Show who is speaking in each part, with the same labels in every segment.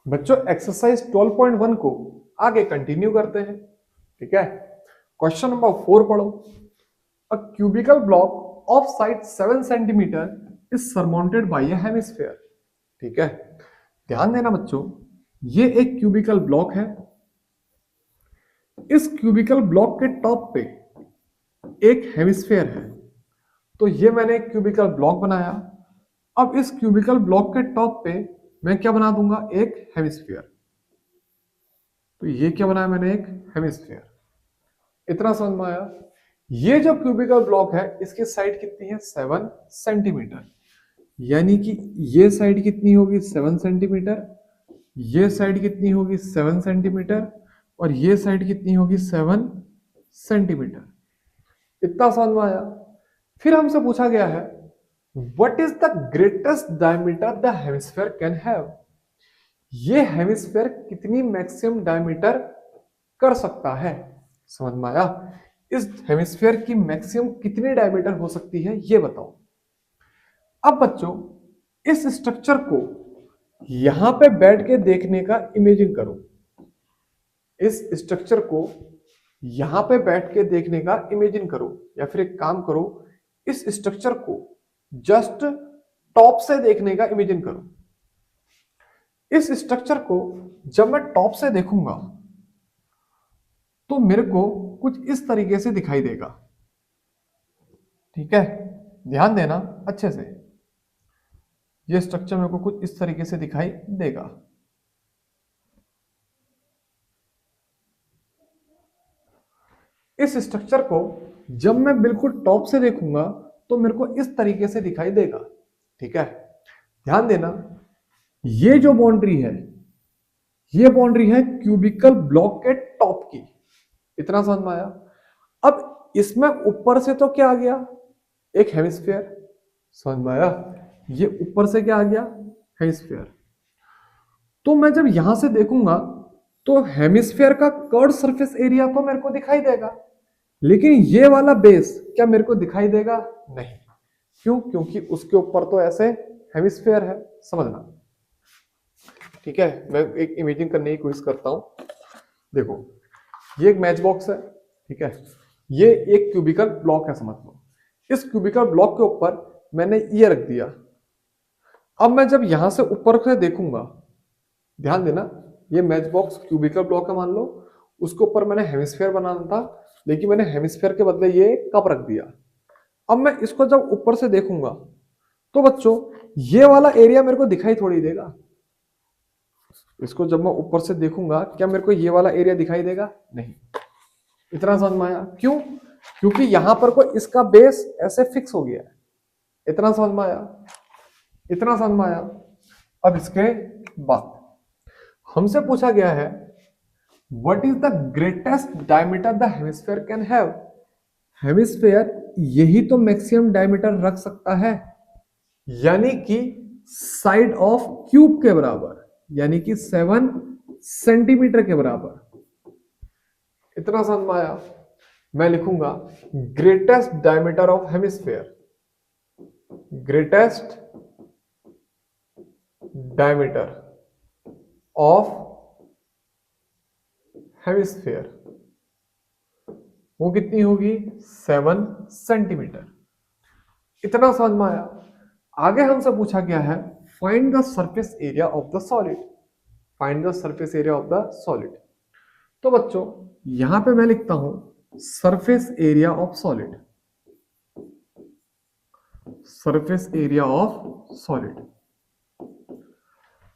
Speaker 1: बच्चों एक्सरसाइज 12.1 को आगे कंटिन्यू करते हैं। ठीक है, क्वेश्चन नंबर 4 पढ़ो। A cubical block of side 7 centimetre is surmounted by a hemisphere. ठीक है, ध्यान देना बच्चों, ये एक क्यूबिकल ब्लॉक है। इस क्यूबिकल ब्लॉक के टॉप पे एक हेमिस्फीयर है। तो ये मैंने एक क्यूबिकल ब्लॉक बनाया। अब इस क्यूबिकल ब्लॉक के टॉप पे मैं क्या बना दूंगा, एक हेमिस्फीयर। तो ये क्या बनाया मैंने, एक हेमिस्फीयर। इतना समझ में आया। ये जो क्यूबिकल ब्लॉक है इसकी साइड कितनी है, 7 सेंटीमीटर। यानी कि ये साइड कितनी होगी, 7 सेंटीमीटर। ये साइड कितनी होगी, 7 सेंटीमीटर। और ये साइड कितनी होगी, 7 सेंटीमीटर। इतना समझ में आया। फिर हमसे पूछा गया है what is the greatest diameter the hemisphere can have. ये हेमिस्फीयर कितनी मैक्सिमम डायमीटर कर सकता है। समझ में आया। इस हेमिस्फीयर की मैक्सिमम कितनी डायमीटर हो सकती है ये बताओ। अब बच्चों इस स्ट्रक्चर को यहां पे बैठ के देखने का इमेजिन करो। इस स्ट्रक्चर को यहां पे बैठ के देखने का इमेजिन करो, या फिर एक काम करो, इस स्ट्रक्चर को जस्ट टॉप से देखने का इमेजिन करो। इस स्ट्रक्चर को जब मैं टॉप से देखूंगा तो मेरे को कुछ इस तरीके से दिखाई देगा। ठीक है, ध्यान देना अच्छे से। ये स्ट्रक्चर मेरे को कुछ इस तरीके से दिखाई देगा। इस स्ट्रक्चर को जब मैं बिल्कुल टॉप से देखूंगा तो मेरे को इस तरीके से दिखाई देगा। ठीक है, ध्यान देना, ये जो बाउंड्री है ये बाउंड्री है क्यूबिकल ब्लॉक के टॉप की। इतना समझ में आया। अब इसमें ऊपर से तो क्या आ गया, एक हेमिस्फीयर। समझ में आया। ये ऊपर से क्या आ गया, हेमिस्फीयर। तो मैं जब यहां से देखूंगा तो हेमिस्फीयर का कर्ड सरफेस एरिया तो मेरे को दिखाई देगा, लेकिन ये वाला बेस क्या मेरे को दिखाई देगा, नहीं। क्यों, क्योंकि उसके ऊपर तो ऐसे हेमिस्फीयर है। समझना। ठीक है, मैं एक इमेजिन करने की कोशिश करता हूं। देखो, ये एक मैच बॉक्स है। ठीक है, ये एक क्यूबिकल ब्लॉक है, समझ लो। इस क्यूबिकल ब्लॉक के ऊपर मैंने ये रख दिया। अब मैं जब यहां से ऊपर से देखूंगा, ध्यान देना, ये मैच बॉक्स क्यूबिकल ब्लॉक है मान लो, उसके ऊपर मैंने हेमिस्फीयर बनाना था, लेकिन मैंने हेमिस्फीयर के बदले ये कप रख दिया। अब मैं इसको जब ऊपर से देखूंगा तो बच्चों ये वाला एरिया मेरे को दिखाई थोड़ी देगा। इसको जब मैं ऊपर से देखूंगा क्या मेरे को ये वाला एरिया दिखाई देगा, नहीं। इतना समझ में आया। क्यों, क्योंकि यहां पर को इसका बेस ऐसे फिक्स हो गया है। इतना समझ में आया। इतना समझ में आया। अब इसके बाद हमसे पूछा गया है what is the greatest diameter the hemisphere can have. Hemisphere यही तो मैक्सिमम डायमीटर रख सकता है, यानी कि साइड ऑफ क्यूब के बराबर, यानी कि 7 सेंटीमीटर के बराबर। इतना समझ में आया। मैं लिखूंगा greatest diameter of hemisphere, greatest diameter of hemisphere वो कितनी होगी, 7 सेंटीमीटर। इतना समझ में आया। आगे हमसे पूछा गया है find the surface area of the solid. Find the surface area of the solid. तो बच्चों यहां पे मैं लिखता हूं surface area of solid, surface area of solid.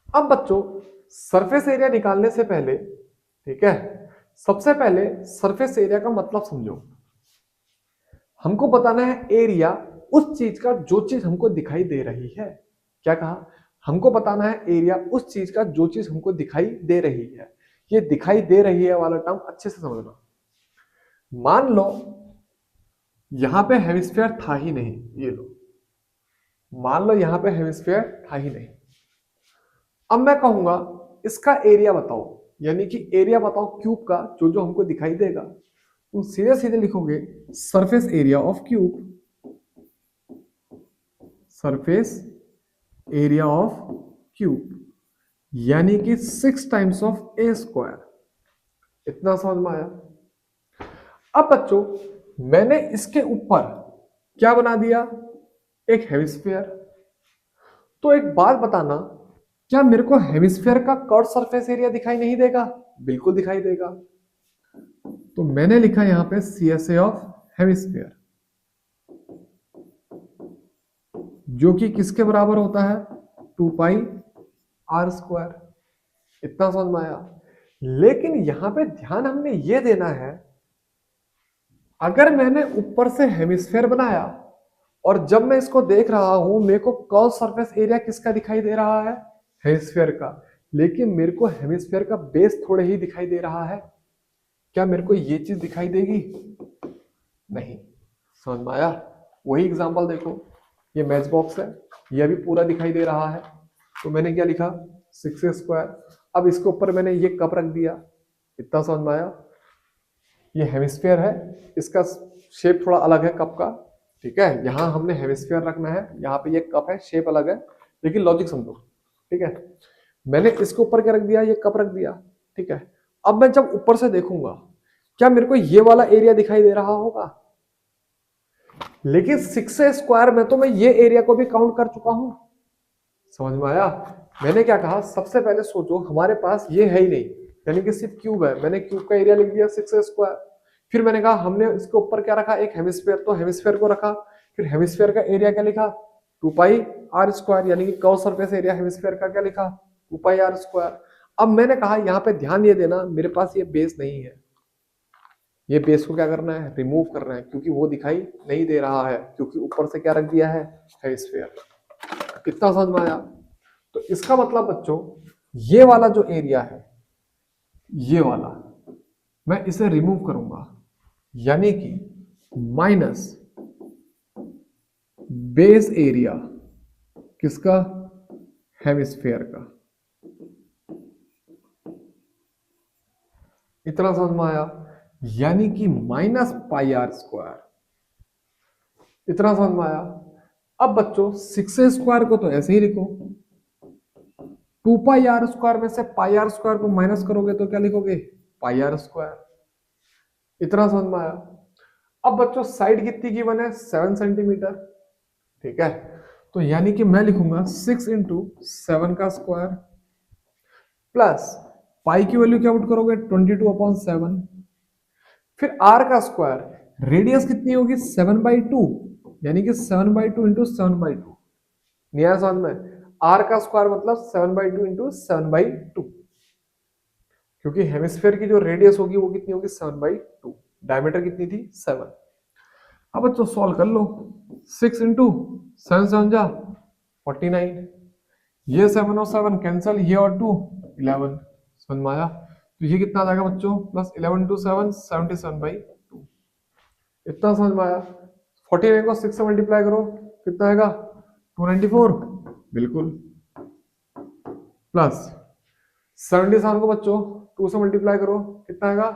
Speaker 1: अब बच्चों सरफेस एरिया निकालने से पहले, ठीक है, सबसे पहले सरफेस एरिया का मतलब समझो। हमको बताना है एरिया उस चीज का जो चीज हमको दिखाई दे रही है। क्या कहा, हमको बताना है एरिया उस चीज का जो चीज हमको दिखाई दे रही है। ये दिखाई दे रही है वाला टर्म अच्छे से समझना। मान लो यहां पे हेमिस्फीयर था ही नहीं, ये लो, मान लो यहां पे हेमिस्फीयर था ही नहीं। अब मैं कहूंगा इसका एरिया बताओ, यानी कि एरिया बताओ क्यूब का जो जो हमको दिखाई देगा। तुम सीधे सीधे लिखोगे surface area of cube, surface area of cube. यानी कि 6 टाइम्स ऑफ ए स्क्वायर। इतना समझ में आया? अब बच्चों मैंने इसके ऊपर क्या बना दिया, एक हेमिस्फीयर। तो एक बात बताना, क्या मेरे को हेमिस्फीयर का कर्व सरफेस एरिया दिखाई नहीं देगा? बिल्कुल दिखाई देगा। तो मैंने लिखा यहां पे CSA ऑफ हेमिस्फीयर, जो कि किसके बराबर होता है, 2πr²। इतना समझ में आया? लेकिन यहां पे ध्यान हमने ये देना है, अगर मैंने ऊपर से हेमिस्फीयर बनाया और जब मैं इसको देख रहा हूं, मेरे को कर्व सरफेस एरिया किसका दिखाई दे रहा है, हेमिस्फीयर का। लेकिन मेरे को हेमिस्फीयर का बेस थोड़े ही दिखाई दे रहा है। क्या मेरे को ये चीज दिखाई देगी? नहीं। समझ में आया? वही एग्जांपल देखो, ये मैच बॉक्स है, ये अभी पूरा दिखाई दे रहा है। तो मैंने क्या लिखा, 6a²। अब इसके ऊपर मैंने ये कप रख दिया। इतना समझ में आया? ये हेमिस्फीयर है, इसका शेप थोड़ा अलग है कप का, ठीक है। यहाँ हमने हेमिस्फीयर रखना है, यहाँ पे ये कप है, शेप अलग है, लेकिन लॉजिक समझो, ठीक है। मैंने इसके ऊपर क्या रख दिया, ये कप रख दिया, ठीक है। अब मैं जब ऊपर से देखूंगा, क्या मेरे को ये वाला एरिया दिखाई दे रहा होगा? लेकिन 6a² में तो मैं ये एरिया को भी काउंट कर चुका हूं। समझ में आया? मैंने क्या कहा, सबसे पहले सोचो हमारे पास ये है ही नहीं, यानी कि सिर्फ क्यूब है। मैंने क्यूब का एरिया लिख दिया 6a²। फिर मैंने कहा हमने इसके ऊपर क्या रखा, एक हेमिस्फीयर, तो हेमिस्फीयर को रखा। फिर हेमिस्फीयर का एरिया क्या लिखा, 2πr², यानी कि कर्व सरफेस एरिया हेमिस्फीयर का क्या लिखा, 2πr²। अब मैंने कहा यहाँ पे ध्यान ये देना, मेरे पास ये बेस नहीं है, ये बेस को क्या करना है, रिमूव करना है, क्योंकि वो दिखाई नहीं दे रहा है, क्योंकि ऊपर से क्या रख दिया है, हेमिस्फीयर। कितना समझ में आया? तो इसका मतलब बच्चों, ये वाला जो एरिया है, ये वाला मैं इसे रिमूव करूंगा, यानी कि माइनस बेस एरिया किसका, हेमिस्फीयर का। इतना समझ में आया? यानी कि -πr²। इतना समझ में आया? अब बच्चों 6a² को तो ऐसे ही लिखो, 2πr² में से πr² को माइनस करोगे तो क्या लिखोगे, πr²। इतना समझ में आया? अब बच्चों साइड कितनी गिवन है, 7 सेंटीमीटर, ठीक है। तो यानी कि मैं लिखूंगा 6 × 7 का स्क्वायर प्लस पाई की वैल्यू क्या पुट करोगे, 22/7। फिर r का स्क्वायर, रेडियस कितनी होगी, 7/2, यानी कि 7/2 × 7/2। नया समझ में? r का स्क्वायर मतलब 7/2 × 7/2, क्योंकि हेमिस्फीयर की जो रेडियस होगी वो कितनी होगी, 7/2। डायमीटर कितनी थी, 7। अब बच्चों सॉल्व कर लो, 6 × 7 7 जा 49, ये 7 और 7 कैंसल, ये और 2 11। समझ में आया? तो ये कितना आ जाएगा बच्चों, प्लस 11 × 7 77/2। इतना समझ में आया? 49 को 6 से मल्टीप्लाई करो, कितना आएगा, 294, बिल्कुल। प्लस 77 को बच्चों 2 से मल्टीप्लाई करो, कितना आएगा,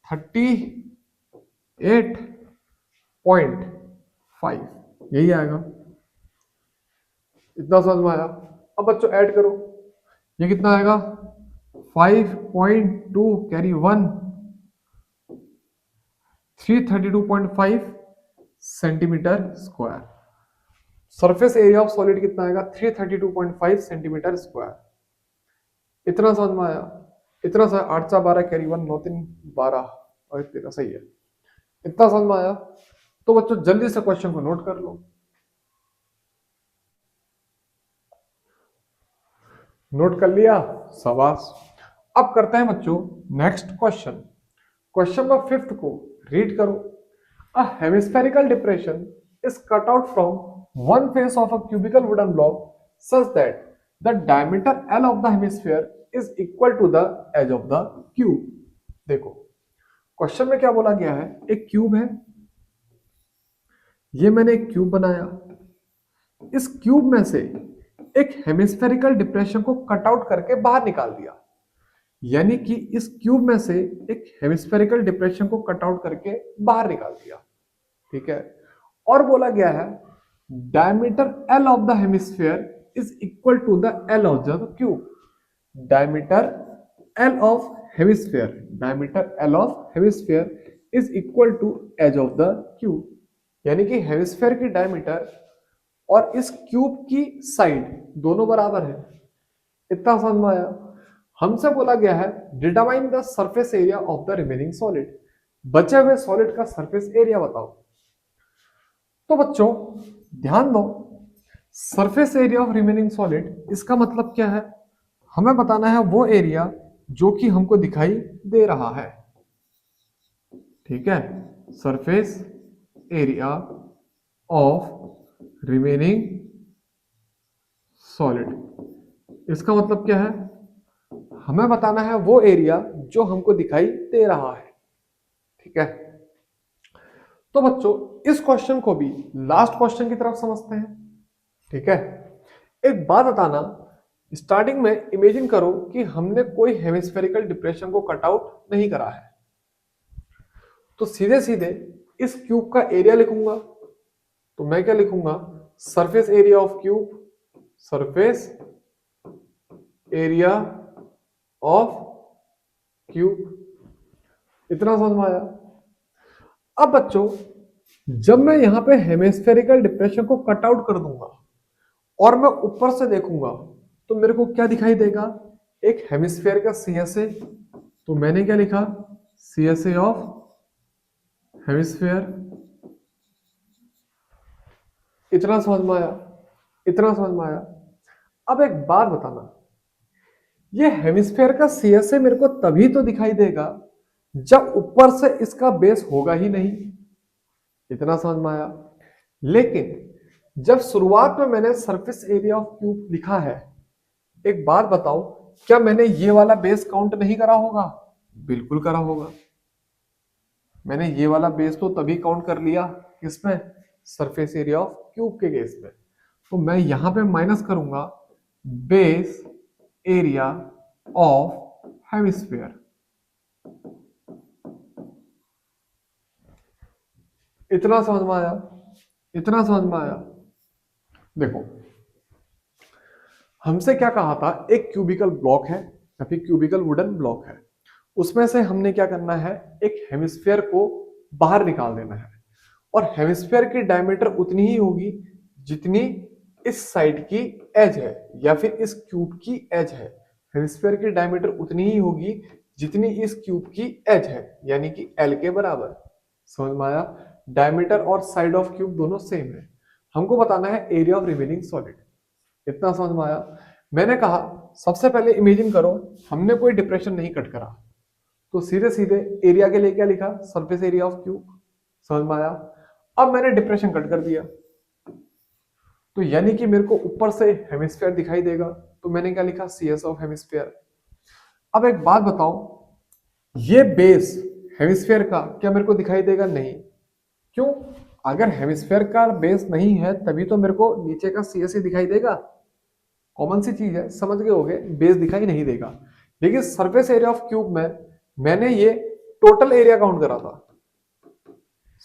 Speaker 1: 38.5, यही आएगा। इतना समझ में आया? अब बच्चों ऐड करो, ये कितना आएगा, 5.2 carry 1, 332.5 centimetre square. Surface area of solid कितना आएगा, 332.5 सेंटीमीटर स्क्वायर। इतना समझ में आया? इतना सा 8 × 12 कैरी 1, 9 3 12 और 13, सही है। इतना समझ में आया? तो बच्चों जल्दी से क्वेश्चन को नोट कर लो। नोट कर लिया, शाबाश। अब करते हैं बच्चों नेक्स्ट क्वेश्चन। क्वेश्चन नंबर 5 को रीड करो। A hemispherical depression is cut out from one face of a cubical wooden block such that the diameter L of the hemisphere is equal to the edge of the cube। देखो question में क्या बोला गया है, एक cube है, ये मैंने एक क्यूब बनाया, इस क्यूब में से एक हेमिस्फेरिकल डिप्रेशन को कट आउट करके बाहर निकाल दिया, यानी कि इस क्यूब में से एक हेमिस्फेरिकल डिप्रेशन को कट आउट करके बाहर निकाल दिया, ठीक है। और बोला गया है diameter L of the hemisphere is equal to the L of the cube. Diameter L of hemisphere, diameter L of hemisphere is equal to edge of the cube, यानी कि हेमिस्फेयर की डायमीटर और इस क्यूब की side दोनों बराबर है। इतना समझ में आया। हमसे बोला गया है determine the surface area of the remaining solid, बचे हुए सॉलिड का सरफेस एरिया बताओ। तो बच्चों ध्यान दो, surface area of remaining solid इसका मतलब क्या है, हमें बताना है वो एरिया जो कि हमको दिखाई दे रहा है। ठीक है, surface area of remaining solid इसका मतलब क्या है, हमें बताना है वो एरिया जो हमको दिखाई दे रहा है। ठीक है, तो बच्चों इस क्वेश्चन को भी लास्ट क्वेश्चन की तरफ समझते हैं। ठीक है, एक बात बताना, स्टार्टिंग में इमेजिन करो कि हमने कोई हेमिस्फेरिकल डिप्रेशन को कट आउट नहीं करा है, तो सीधे सीधे इस क्यूब का एरिया लिखूंगा। तो मैं क्या लिखूंगा, surface area of cube, surface area of cube. इतना समझ में आया। अब बच्चों जब मैं यहां पे हेमिस्फेरिकल डिप्रेशन को कट आउट कर दूंगा और मैं ऊपर से देखूंगा तो मेरे को क्या दिखाई देगा, एक हेमिस्फेयर का सीएसए। तो मैंने क्या लिखा, सीएसए ऑफ हेमिस्फेयर। इतना समझ में आया, इतना समझ में आया। अब एक बात बताना, ये हेमिस्फेयर का सीएसए मेरे को तभी तो दिखाई देगा जब ऊपर से इसका बेस होगा ही नहीं। इतना समझ में आया। लेकिन जब शुरुआत में मैंने सरफेस एरिया ऑफ क्यूब लिखा है, एक बात बताओ, क्या मैंने ये वाला बेस काउंट नहीं करा होगा? बिल्कुल करा होगा। मैंने ये वाला बेस तो तभी काउंट कर लिया, किसमें, सरफेस एरिया ऑफ क्यूब के केस में। तो मैं यहां पे माइनस करूंगा बेस एरिया ऑफ हेमिस्फीयर। इतना समझ में आया, इतना समझ में आया। देखो हमसे क्या कहा था, एक क्यूबिकल ब्लॉक है या फिर क्यूबिकल वुडन ब्लॉक है, उसमें से हमने क्या करना है, एक हेमिस्फीयर को बाहर निकाल देना है। और हेमिस्फीयर की डायमीटर उतनी ही होगी जितनी इस साइड की एज है या फिर इस क्यूब की एज है। हेमिस्फीयर की डायमीटर उतनी ही होगी जितनी इस क्यूब की एज है, यानी कि एल के बराबर। समझ में आया। डायमीटर और साइड ऑफ क्यूब दोनों सेम है। हमको बताना है एरिया ऑफ रिमेनिंग सॉलिड। इतना समझ में आया। मैंने कहा सबसे पहले इमेजिन करो हमने कोई डिप्रेशन नहीं कट करा, तो सीधे सीधे एरिया के लिए क्या लिखा, सरफेस एरिया ऑफ क्यूब। समझ में आया। अब मैंने डिप्रेशन कट कर दिया, तो यानी कि मेरे को ऊपर से हेमिस्फीयर दिखाई देगा, तो मैंने क्या लिखा, सीएस ऑफ हेमिस्फीयर। अब एक बात बताओ, ये बेस हेमिस्फीयर का क्या मेरे को दिखाई देगा? नहीं। क्यों? अगर हेमिस्फीयर का बेस नहीं है तभी तो मेरे को नीचे का सीएस ही दिखाई देगा। कॉमन सी चीज है, समझ गए होगे, बेस दिखाई नहीं देगा। लेकिन सरफेस एरिया ऑफ क्यूब में मैंने ये टोटल एरिया काउंट करा था।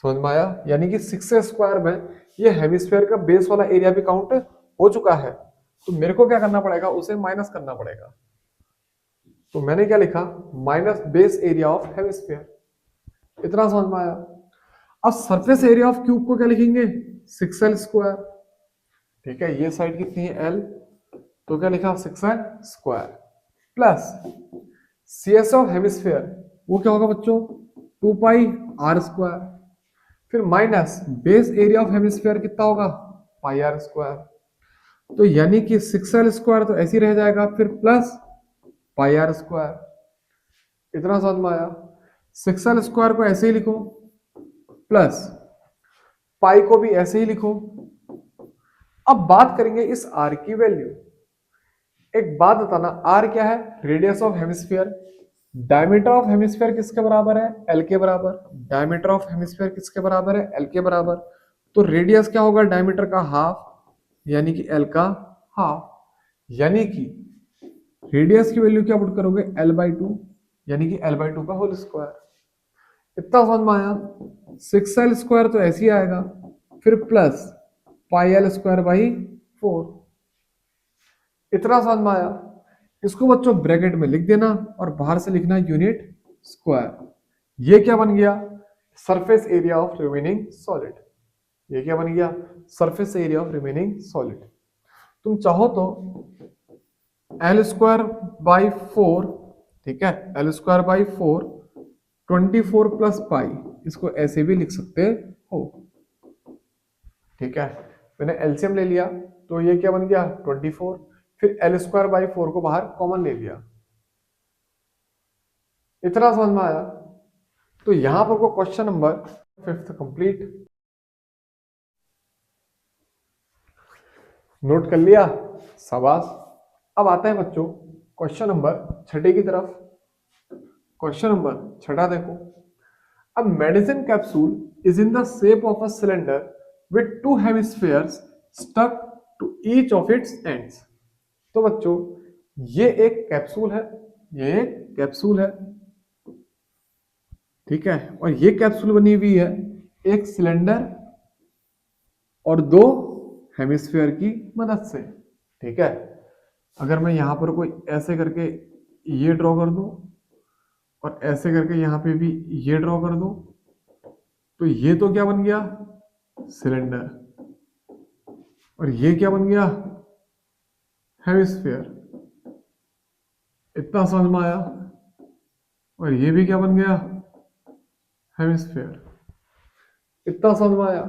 Speaker 1: समझ में आया। यानी कि 6 स्क्वायर में ये हेमिस्फीयर का बेस वाला एरिया भी काउंट हो चुका है, तो मेरे को क्या करना पड़ेगा, उसे माइनस करना पड़ेगा। तो मैंने क्या लिखा, minus base area of hemisphere. इतना समझ में आया। अब सरफेस एरिया ऑफ क्यूब को क्या लिखेंगे, 6L स्क्वायर। ठीक है, ये साइड कितनी है, L, तो क्या लिखा, 6L square plus CS of hemisphere, वो क्या होगा बच्चों, 2πr स्क्वायर, फिर minus base area of hemisphere कितना होगा, πr स्क्वायर। तो यानी कि 6L स्क्वायर तो ऐसे ही रह जाएगा, फिर प्लस πr स्क्वायर। इतना समझ में आया। 6L स्क्वायर को ऐसे ही लिखो, प्लस पाई को भी ऐसे ही लिखो। अब बात करेंगे इस आर की वैल्यू। एक बात बताना, आर क्या है, radius of hemisphere. Diameter of hemisphere किसके बराबर है, एल के बराबर। डायमीटर ऑफ हेमिस्फीयर किसके बराबर है, एल के बराबर। तो रेडियस क्या होगा, डायमीटर का हाफ, यानी कि एल का हाफ। यानी कि रेडियस की वैल्यू क्या पुट करोगे, L/2, यानी कि L/2 का होल स्क्वायर। इतना समझ में आया। 6L स्क्वायर तो ऐसे ही आएगा, फिर प्लस πL स्क्वायर बाई 4। इतना समझ में आया। इसको बच्चों ब्रैकेट में लिख देना और बाहर से लिखना यूनिट स्क्वायर। ये क्या बन गया? Surface area of remaining solid. ये क्या बन गया? Surface area of remaining solid. तुम चाहो तो एल स्क्वायर बाई 4, ठीक है, L square by 4 24 plus pi, इसको ऐसे भी लिख सकते हो, ठीक है। मैंने एलसीएम ले लिया तो ये क्या बन गया? 24। फिर एल स्क्वायर बाई 4 को बाहर कॉमन ले लिया। इतना समझ में आया? तो यहां पर को क्वेश्चन नंबर 5 कंप्लीट। नोट कर लिया? शाबाश। अब आता है बच्चों क्वेश्चन नंबर 6 की तरफ। क्वेश्चन नंबर 6 देखो। A medicine capsule is in the shape of a cylinder with 2 hemispheres stuck to each of its ends। तो बच्चों ये एक कैप्सूल है, ये एक कैप्सूल है, ठीक है, और ये कैप्सूल बनी हुई है एक सिलेंडर और 2 हेमिस्फीयर की मदद से, ठीक है। अगर मैं यहां पर कोई ऐसे करके ये ड्रॉ कर दूं और ऐसे करके यहां पे भी ये ड्रॉ कर दूं, तो ये तो क्या बन गया? सिलेंडर। और ये क्या बन गया? हेमिस्फीयर। इतना समझ में आया? और ये भी क्या बन गया? हेमिस्फीयर। इतना समझ में आया?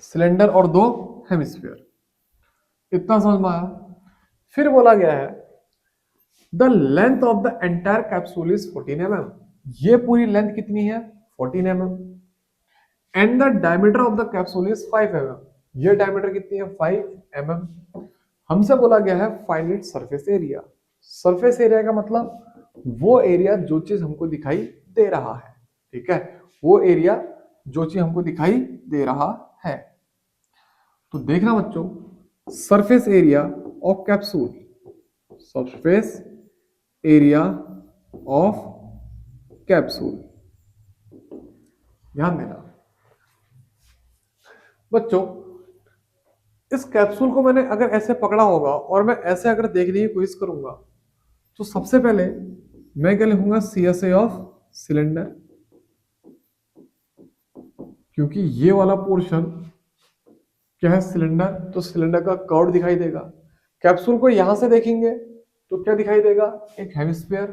Speaker 1: सिलेंडर और 2 हेमिस्फीयर। इतना समझ में आया? फिर बोला गया है the length of the entire capsule is 14 mm। ये पूरी लेंथ कितनी है? 14 mm। And the diameter of the capsule is 5 mm। ये डायमीटर कितनी है? 5 mm। हमसे बोला गया है find it surface area. Surface area का मतलब वो एरिया जो चीज हमको दिखाई दे रहा है, ठीक है, वो एरिया जो चीज हमको दिखाई दे रहा है। तो देखना बच्चों, surface area of capsule, surface area of capsule, ध्यान देना बच्चों। इस कैप्सूल को मैंने अगर ऐसे पकड़ा होगा और मैं ऐसे अगर देखने की कोशिश करूंगा तो सबसे पहले मैं क्या लिखूंगा? CSA ऑफ सिलेंडर, क्योंकि ये वाला पोर्शन क्या है? सिलेंडर, तो सिलेंडर का कर्व दिखाई देगा। कैप्सूल को यहां से देखेंगे तो क्या दिखाई देगा? एक हेमिस्फीयर।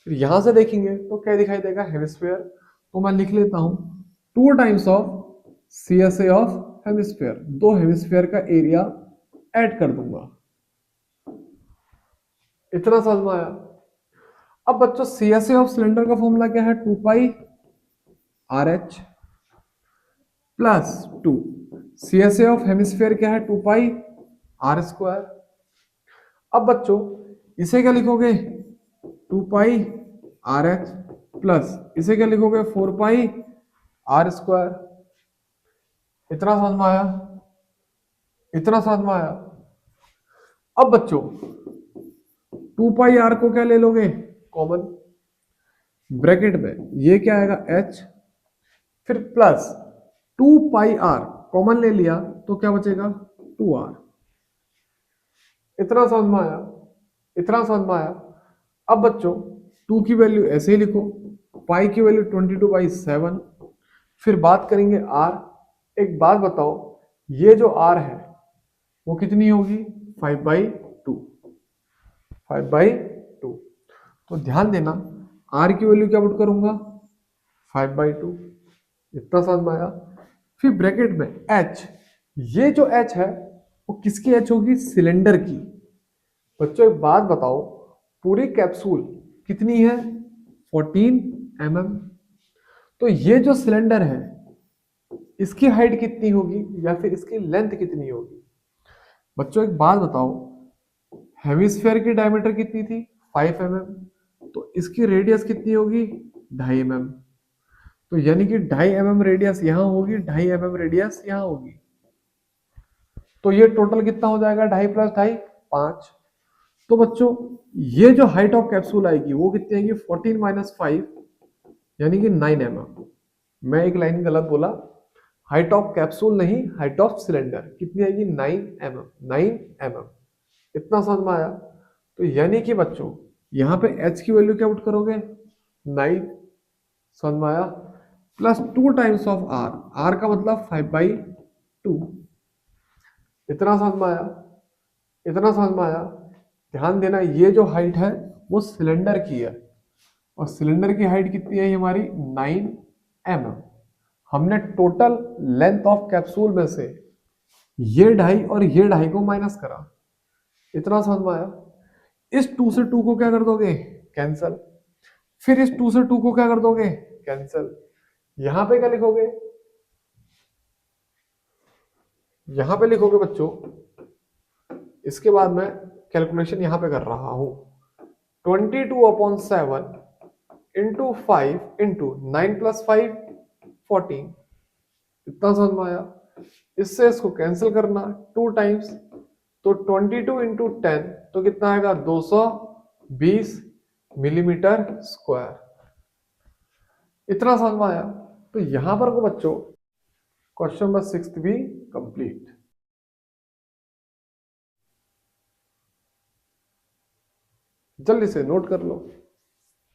Speaker 1: फिर यहां से देखेंगे तो क्या दिखाई देगा? हेमिस्फीयर। तो मैं लिख लेता हूं 2 times of CSA of hemisphere, 2 hemisphere का एरिया ऐड कर दूंगा। इतना समझ में आया? अब बच्चों CSA ऑफ सिलेंडर का फॉर्मूला क्या है? 2 पाई RH plus 2। CSA of hemisphere क्या है? 2 पाई R स्क्वायर। अब बच्चों इसे क्या लिखोगे? 2 पाई RH प्लस इसे क्या लिखोगे? 4 पाई R स्क्वायर। इतना समझ में आया? इतना समझ में आया? अब बच्चों 2 पाई R को क्या ले लोगे? कॉमन। ब्रैकेट में ये क्या आएगा? H, फिर प्लस 2 पाई R कॉमन ले लिया तो क्या बचेगा? 2R। इतना समझ में आया? इतना समझ में आया? अब बच्चों 2 की वैल्यू ऐसे ही लिखो, पाई की वैल्यू 22/7। फिर बात करेंगे R। एक बात बताओ, ये जो R है वो कितनी होगी? 5/2। 5/2। तो ध्यान देना, R की वैल्यू क्या पुट करूंगा? 5/2। इतना समझ में आया? फिर ब्रैकेट में H, ये जो H है वो किसकी H होगी? सिलेंडर की। बच्चों एक बात बताओ, पूरी कैप्सूल कितनी है? 14 mm। तो ये जो सिलेंडर है इसकी हाइट कितनी होगी या फिर इसकी लेंथ कितनी होगी? बच्चों एक बात बताओ, हेमिस्फीयर की डायमीटर कितनी थी? 5 mm। तो इसकी रेडियस कितनी होगी? 2.5 mm। तो यानी कि 2.5 mm रेडियस यहां होगी, 2.5 mm रेडियस यहां होगी। तो ये टोटल कितना हो जाएगा? 2.5 प्लस 2.5 5। तो बच्चों ये जो हाइट ऑफ कैप्सूल आएगी वो कितनी आएगी? 14 माइनस 5 यानी कि 9 mm। मैं एक लाइन गलत बोला, हाइट ऑफ कैप्सूल नहीं, हाइट ऑफ सिलेंडर कितनी आएगी? 9 mm। 9 mm। इतना समझ में आया? तो यानी कि बच्चों यहां पे h की वैल्यू क्या पुट करोगे 9, समझ में आया, plus 2 times of r, r का मतलब 5/2, इतना समझ में आया, इतना समझ में आया। ध्यान देना ये जो हाइट है वो सिलेंडर की है, और सिलेंडर की हाइट कितनी है हमारी 9 mm। हमने टोटल लेंथ ऑफ कैप्सूल में से ये ढाई और ये ढाई को माइनस करा, इतना समझ में आया। इस 2 से 2 को क्या कर दोगे कैंसल, फिर इस 2 से 2 को क्या कर दोगे कैंसल, यहां पे क्या लिखोगे, यहां पे लिखोगे बच्चों, इसके बाद मैं कैलकुलेशन यहां पे कर रहा हूं, 22/7 इंटू 5 इंटू 9 + 5 14, इतना समझ में आया। इससे इसको कैंसिल करना 2 टाइम्स, तो 22 इंटू 10 तो कितना आएगा 220 मिलीमीटर स्क्वायर, इतना समझ में आया। तो यहां पर को बच्चों क्वेश्चन नंबर 6 भी कंप्लीट। जल्दी से नोट कर लो।